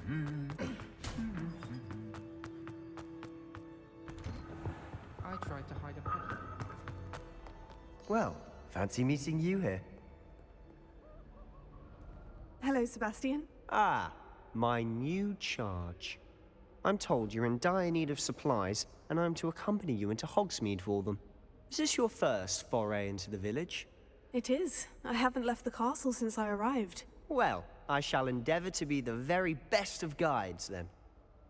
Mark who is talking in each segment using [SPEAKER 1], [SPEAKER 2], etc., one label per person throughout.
[SPEAKER 1] I tried to hide a puppy.
[SPEAKER 2] Well, fancy meeting you here.
[SPEAKER 3] Hello, Sebastian.
[SPEAKER 2] Ah, my new charge. I'm told you're in dire need of supplies, and I'm to accompany you into Hogsmeade for them. Is this your first foray into the village?
[SPEAKER 3] It is. I haven't left the castle since I arrived.
[SPEAKER 2] Well, I shall endeavour to be the very best of guides, then.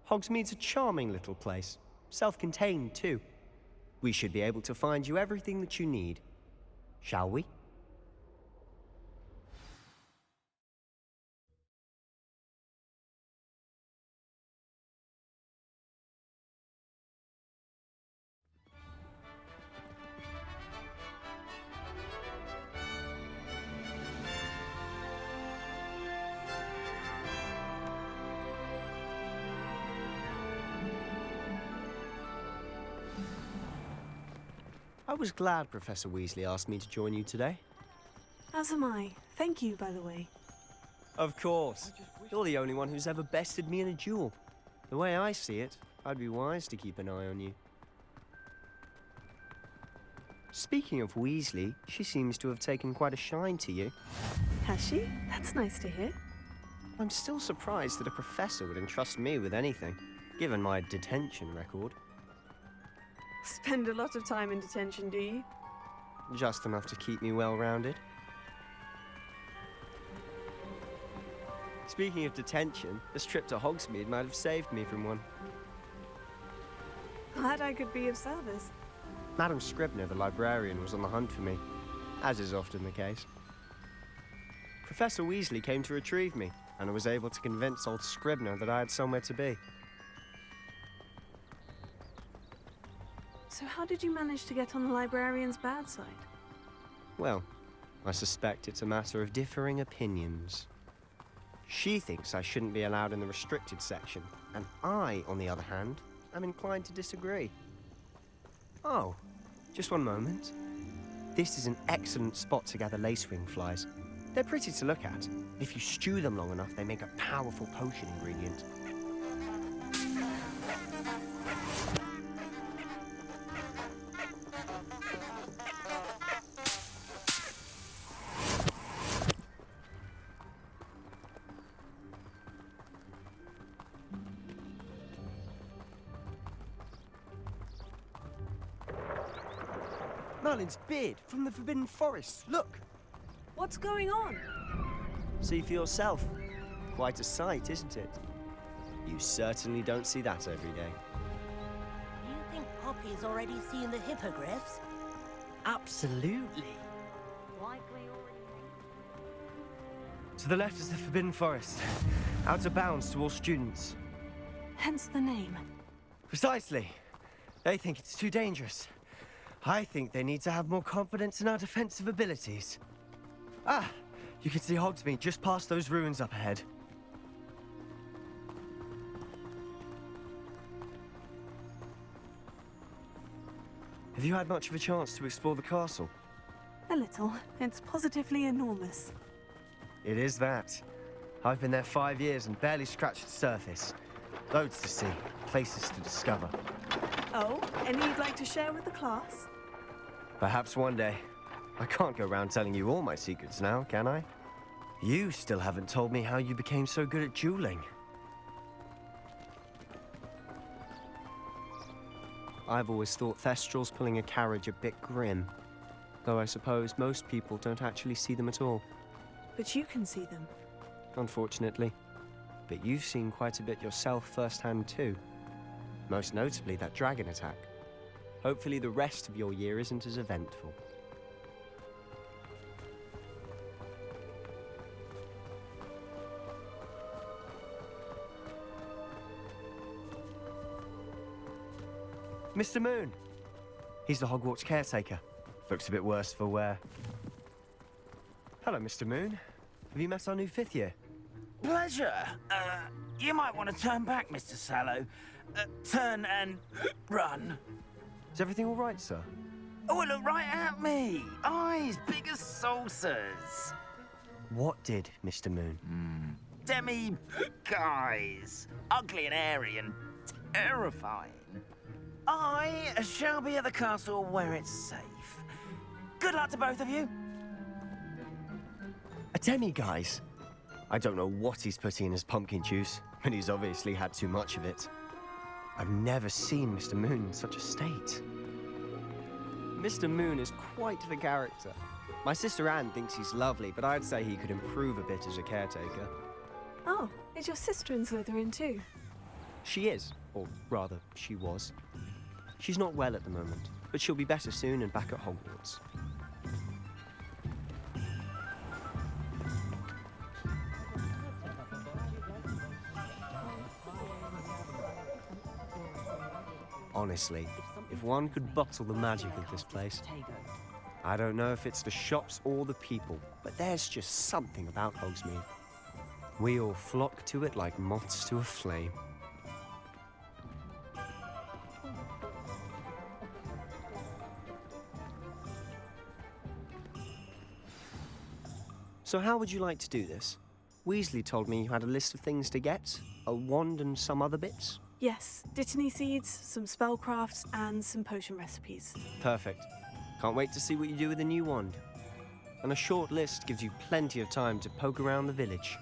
[SPEAKER 2] Hogsmeade's a charming little place. Self-contained, too. We should be able to find you everything that you need. Shall we? I was glad Professor Weasley asked me to join you today.
[SPEAKER 3] As am I. Thank you, by the way.
[SPEAKER 2] Of course. You're the only one who's ever bested me in a duel. The way I see it, I'd be wise to keep an eye on you. Speaking of Weasley, she seems to have taken quite a shine to you.
[SPEAKER 3] Has she? That's nice to hear.
[SPEAKER 2] I'm still surprised that a professor would entrust me with anything, given my detention record.
[SPEAKER 3] Spend a lot of time in detention, do you?
[SPEAKER 2] Just enough to keep me well-rounded. Speaking of detention, this trip to Hogsmeade might have saved me from one.
[SPEAKER 3] Glad I could be of service.
[SPEAKER 2] Madam Scribner, the librarian, was on the hunt for me, as is often the case. Professor Weasley came to retrieve me, and I was able to convince old Scribner that I had somewhere to be.
[SPEAKER 3] So how did you manage to get on the librarian's bad side?
[SPEAKER 2] Well, I suspect it's a matter of differing opinions. She thinks I shouldn't be allowed in the restricted section, and I, on the other hand, am inclined to disagree. Oh, just one moment. This is an excellent spot to gather lacewing flies. They're pretty to look at. If you stew them long enough, they make a powerful potion ingredient. Merlin's beard from the Forbidden Forest. Look!
[SPEAKER 3] What's going on?
[SPEAKER 2] See for yourself. Quite a sight, isn't it? You certainly don't see that every day.
[SPEAKER 4] Do you think Poppy's already seen the hippogriffs?
[SPEAKER 2] Absolutely.
[SPEAKER 4] Likely already.
[SPEAKER 2] To the left is the Forbidden Forest. Out of bounds to all students.
[SPEAKER 3] Hence the name.
[SPEAKER 2] Precisely. They think it's too dangerous. I think they need to have more confidence in our defensive abilities. Ah, you can see Hogsmeade just past those ruins up ahead. Have you had much of a chance to explore the castle?
[SPEAKER 3] A little. It's positively enormous.
[SPEAKER 2] It is that. I've been there 5 years and barely scratched the surface. Loads to see, places to discover.
[SPEAKER 3] Oh, any you'd like to share with the class?
[SPEAKER 2] Perhaps one day. I can't go around telling you all my secrets now, can I? You still haven't told me how you became so good at dueling. I've always thought Thestrals pulling a carriage a bit grim. Though I suppose most people don't actually see them at all.
[SPEAKER 3] But you can see them.
[SPEAKER 2] Unfortunately. But you've seen quite a bit yourself firsthand too. Most notably that dragon attack. Hopefully the rest of your year isn't as eventful. Mr. Moon. He's the Hogwarts caretaker. Looks a bit worse for wear. Hello, Mr. Moon. Have you met our new 5th year?
[SPEAKER 5] Pleasure. You might want to turn back, Mr. Sallow. Turn and run.
[SPEAKER 2] Is everything all right, sir?
[SPEAKER 5] Oh, look right at me. Eyes big as saucers.
[SPEAKER 2] What did, Mr. Moon?
[SPEAKER 5] Demi... guys. Ugly and airy and terrifying. I shall be at the castle where it's safe. Good luck to both of you.
[SPEAKER 2] A demi-guise? I don't know what he's putting in his pumpkin juice, but he's obviously had too much of it. I've never seen Mr. Moon in such a state. Mr. Moon is quite the character. My sister Anne thinks he's lovely, but I'd say he could improve a bit as a caretaker.
[SPEAKER 3] Oh, is your sister in Slytherin too?
[SPEAKER 2] She is, or rather, she was. She's not well at the moment, but she'll be better soon and back at Hogwarts. Honestly, if one could bottle the magic of this place. I don't know if it's the shops or the people, but there's just something about Hogsmeade. We all flock to it like moths to a flame. So how would you like to do this? Weasley told me you had a list of things to get, a wand and some other bits.
[SPEAKER 3] Yes, Dittany seeds, some spellcrafts, and some potion recipes.
[SPEAKER 2] Perfect. Can't wait to see what you do with the new wand. And a short list gives you plenty of time to poke around the village.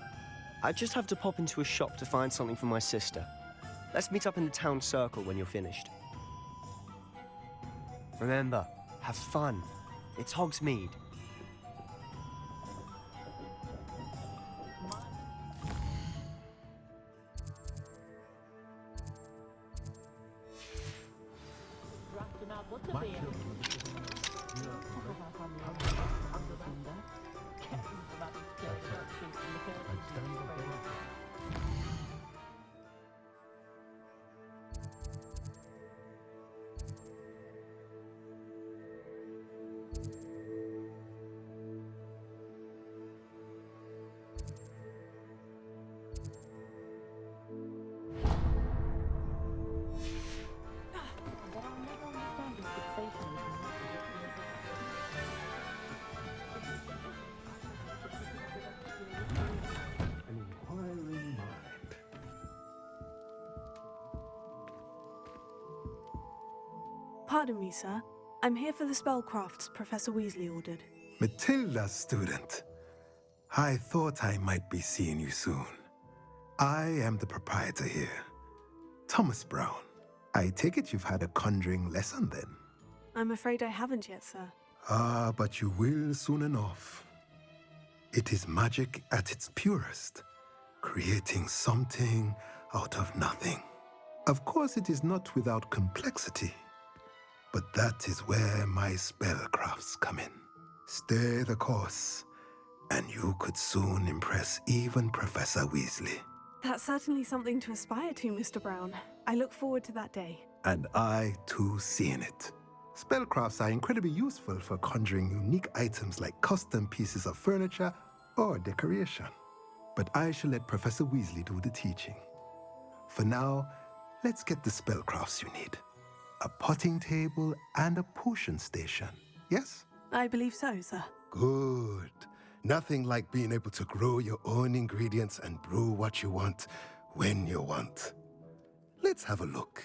[SPEAKER 2] I just have to pop into a shop to find something for my sister. Let's meet up in the town circle when you're finished. Remember, have fun. It's Hogsmeade.
[SPEAKER 3] Pardon me, sir. I'm here for the spellcrafts Professor Weasley ordered.
[SPEAKER 1] Matilda, student. I thought I might be seeing you soon. I am the proprietor here, Thomas Brown. I take it you've had a conjuring lesson then?
[SPEAKER 3] I'm afraid I haven't yet, sir.
[SPEAKER 1] Ah, but you will soon enough. It is magic at its purest, creating something out of nothing. Of course, it is not without complexity. But that is where my spellcrafts come in. Stay the course, and you could soon impress even Professor Weasley.
[SPEAKER 3] That's certainly something to aspire to, Mr. Brown. I look forward to that day.
[SPEAKER 1] And I, too, seeing it. Spellcrafts are incredibly useful for conjuring unique items like custom pieces of furniture or decoration. But I shall let Professor Weasley do the teaching. For now, let's get the spellcrafts you need. A potting table and a potion station, yes?
[SPEAKER 3] I believe so, sir.
[SPEAKER 1] Good. Nothing like being able to grow your own ingredients and brew what you want when you want. Let's have a look.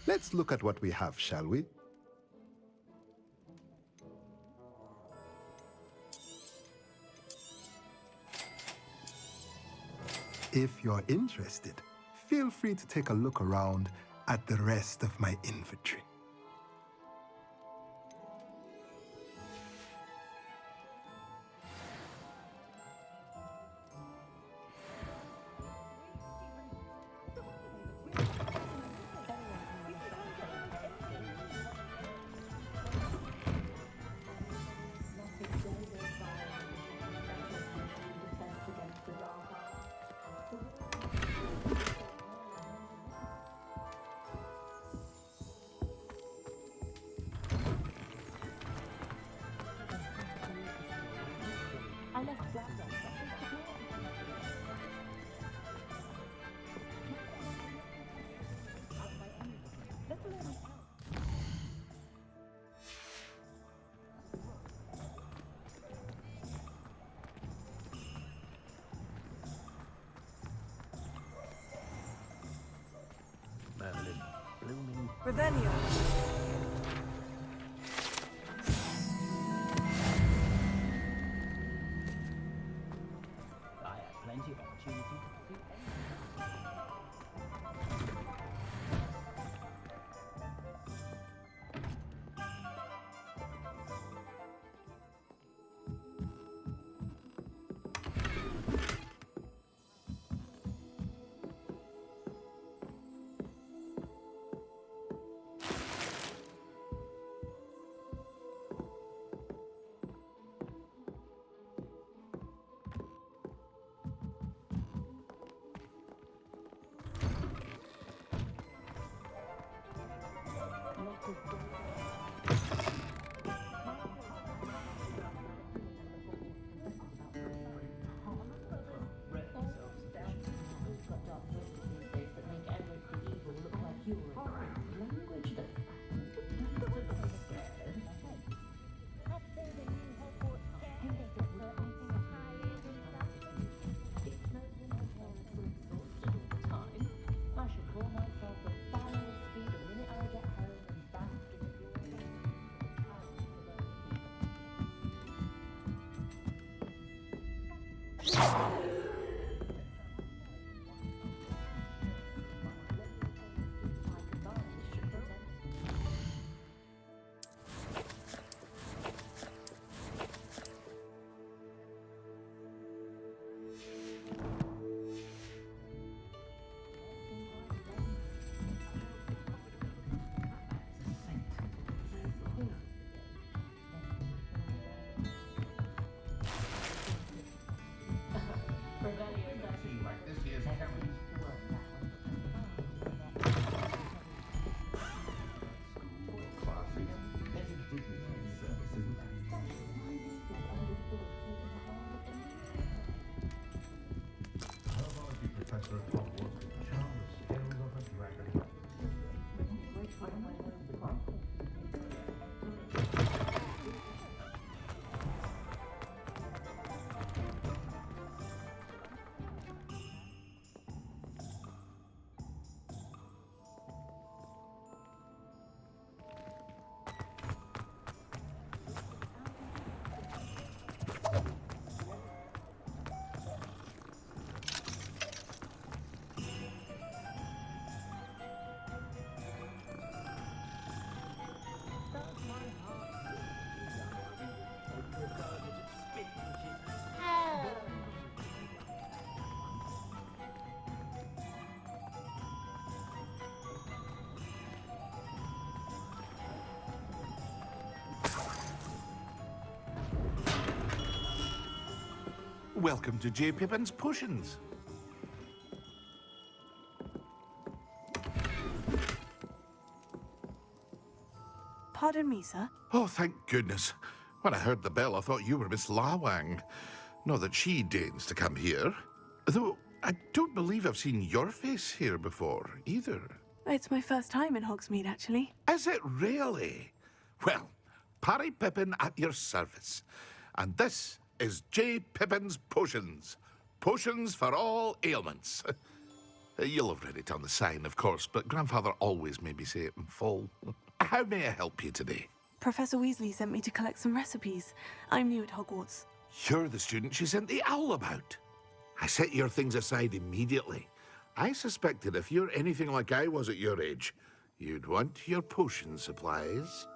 [SPEAKER 1] Let's look at what we have, shall we? If you're interested, feel free to take a look around at the rest of my inventory.
[SPEAKER 3] Revelio.
[SPEAKER 6] I had plenty of opportunity to defeat
[SPEAKER 7] Professor at Hogwarts with the charmless skills of a dragon.
[SPEAKER 8] Welcome to J. Pippin's Potions.
[SPEAKER 3] Pardon me, sir.
[SPEAKER 8] Oh, thank goodness. When I heard the bell, I thought you were Miss Lawang. Not that she deigns to come here. Though, I don't believe I've seen your face here before, either.
[SPEAKER 3] It's my first time in Hogsmeade, actually.
[SPEAKER 8] Is it really? Well, Parry Pippin at your service. And this is J. Pippin's Potions. Potions for all ailments. You'll have read it on the sign, of course, but Grandfather always made me say it in full. How may I help you today?
[SPEAKER 3] Professor Weasley sent me to collect some recipes. I'm new at Hogwarts.
[SPEAKER 8] You're the student she sent the owl about. I set your things aside immediately. I suspected if you're anything like I was at your age, you'd want your potion supplies.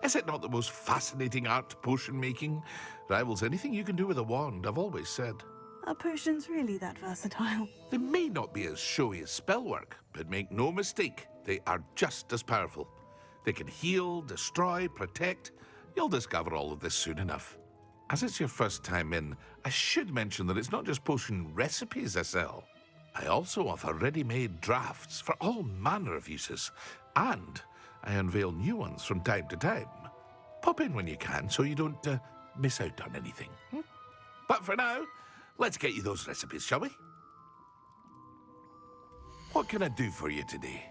[SPEAKER 8] Is it not the most fascinating art, potion making? Rivals anything you can do with a wand, I've always said.
[SPEAKER 3] Are potions really that versatile?
[SPEAKER 8] They may not be as showy as spellwork, but make no mistake, they are just as powerful. They can heal, destroy, protect. You'll discover all of this soon enough. As it's your first time in, I should mention that it's not just potion recipes I sell. I also offer ready-made drafts for all manner of uses, and I unveil new ones from time to time. Pop in when you can so you don't miss out on anything. But for now, let's get you those recipes, shall we? What can I do for you today?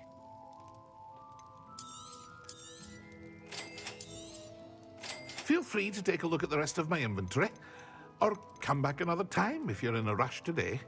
[SPEAKER 8] Feel free to take a look at the rest of my inventory, or come back another time if you're in a rush today.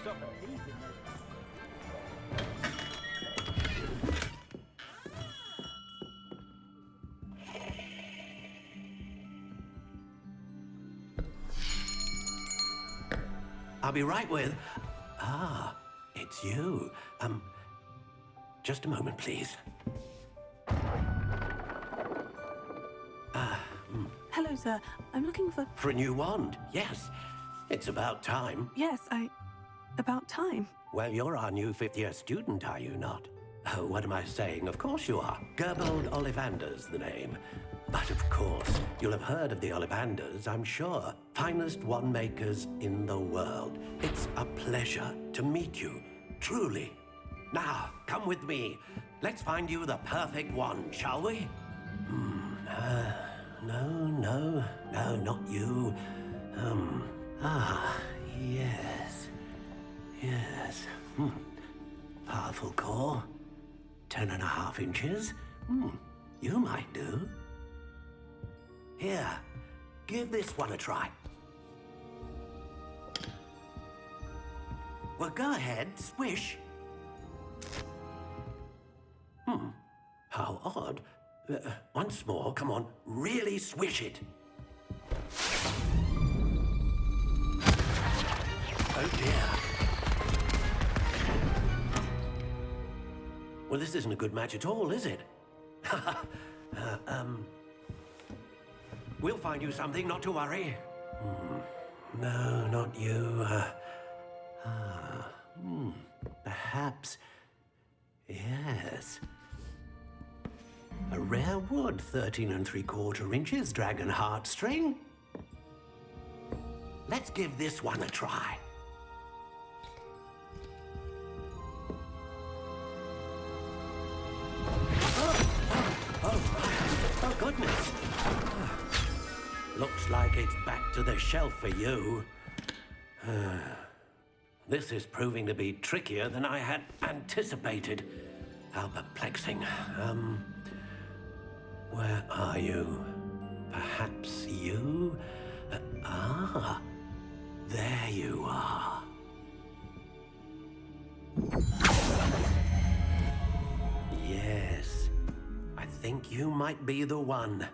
[SPEAKER 6] stop at these, didn't they?
[SPEAKER 9] I'll be right with... Ah, it's you. Just a moment, please.
[SPEAKER 3] Hello, sir. I'm looking for...
[SPEAKER 9] For a new wand, yes. It's about time.
[SPEAKER 3] Yes, about time.
[SPEAKER 9] Well, you're our new fifth-year student, are you not? Oh, what am I saying? Of course you are. Gerbold Ollivander's the name. But of course, you'll have heard of the Ollivanders, I'm sure. Finest wand makers in the world. It's a pleasure to meet you, truly. Now, come with me. Let's find you the perfect wand, shall we? No, not you. Yes. Powerful core. 10.5 inches. You might do. Here, give this one a try. Well, go ahead, swish. How odd. Once more, come on, really swish it. Oh dear. Well, this isn't a good match at all, is it? We'll find you something, not to worry. No, not you. Perhaps. Yes. A rare wood, 13 3/4 inches, dragon heartstring. Let's give this one a try. Oh, goodness. Looks like it's back to the shelf for you. This is proving to be trickier than I had anticipated. How perplexing. Where are you? Perhaps you? There you are. Yes, I think you might be the one.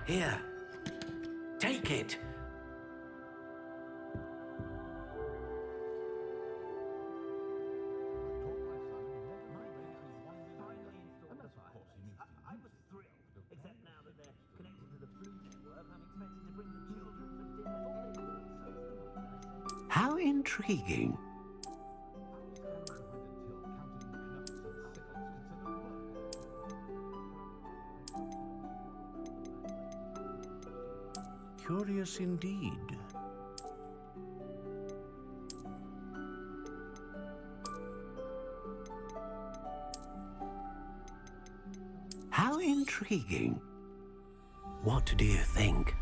[SPEAKER 9] Here, take it. How intriguing.
[SPEAKER 10] Curious indeed.
[SPEAKER 9] How intriguing. What do you think?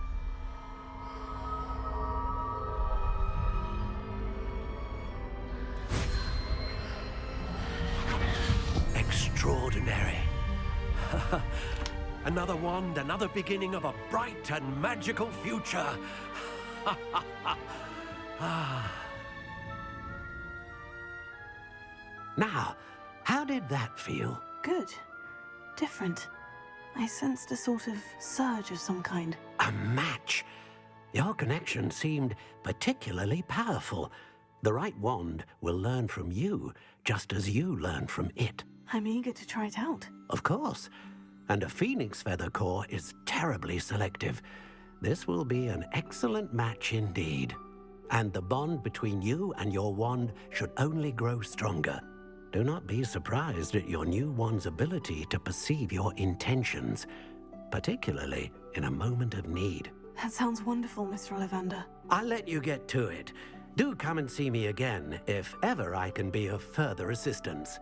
[SPEAKER 9] Extraordinary. Another wand, another beginning of a bright and magical future. Now, how did that feel?
[SPEAKER 3] Good. Different. I sensed a sort of surge of some kind.
[SPEAKER 9] A match. Your connection seemed particularly powerful. The right wand will learn from you, just as you learn from it.
[SPEAKER 3] I'm eager to try it out.
[SPEAKER 9] Of course. And a phoenix feather core is terribly selective. This will be an excellent match indeed. And the bond between you and your wand should only grow stronger. Do not be surprised at your new wand's ability to perceive your intentions, particularly in a moment of need.
[SPEAKER 3] That sounds wonderful, Mr. Ollivander.
[SPEAKER 9] I'll let you get to it. Do come and see me again if ever I can be of further assistance.